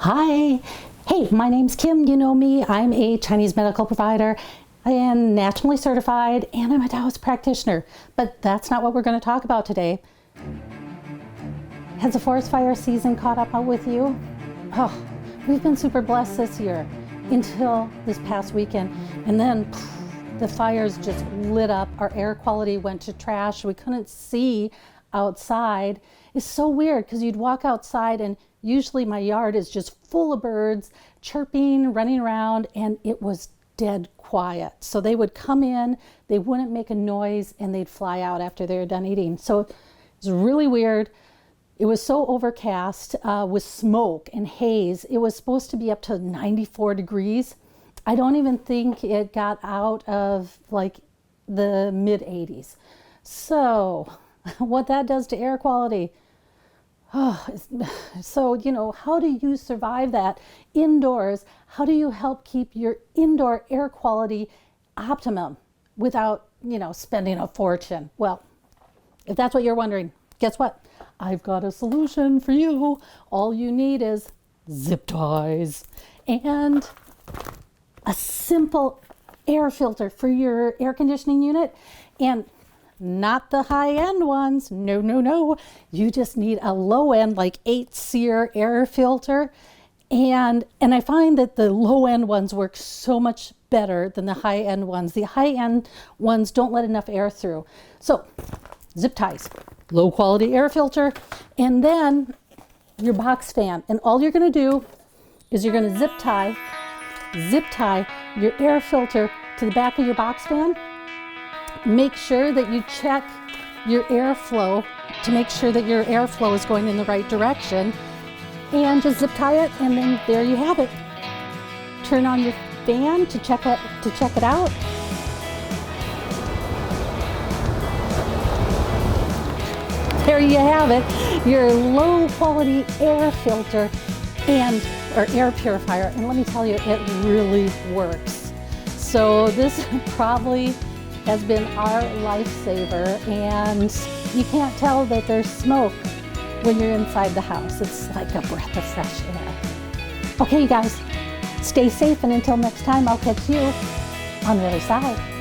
Hi. Hey, my name's Kim. You know me. I'm a Chinese medical provider and nationally certified, and I'm a Taoist practitioner. But that's not what we're going to talk about today. Has the forest fire season caught up with you? Oh, we've been super blessed this year until this past weekend. And then the fires just lit up. Our air quality went to trash. We couldn't see outside. It's so weird because you'd walk outside and usually my yard is just full of birds chirping, running around, and it was dead quiet. So they would come in, they wouldn't make a noise, and they'd fly out after they were done eating. So it was really weird. It was so overcast with smoke and haze. It was supposed to be up to 94 degrees. I don't even think it got out of like the mid 80s. So what that does to air quality. Oh, so, how do you survive that indoors? How do you help keep your indoor air quality optimum without, spending a fortune? Well, if that's what you're wondering, guess what? I've got a solution for you. All you need is zip ties and a simple air filter for your air conditioning unit, and not the high-end ones. No. You just need a low-end, like 8-SEER air filter. And I find that the low-end ones work so much better than the high-end ones. The high-end ones don't let enough air through. So, zip ties, low-quality air filter, and then your box fan. And all you're going to do is you're going to zip tie your air filter to the back of your box fan. Make sure that you check your airflow to make sure that your airflow is going in the right direction, and just zip tie it, and then there you have it. Turn on your fan to check it out. There you have it, your low quality air filter or air purifier, and let me tell you, it really works. So this probably has been our lifesaver, and you can't tell that there's smoke when you're inside the house. It's like a breath of fresh air. Okay, you guys, stay safe, and until next time, I'll catch you on the other side.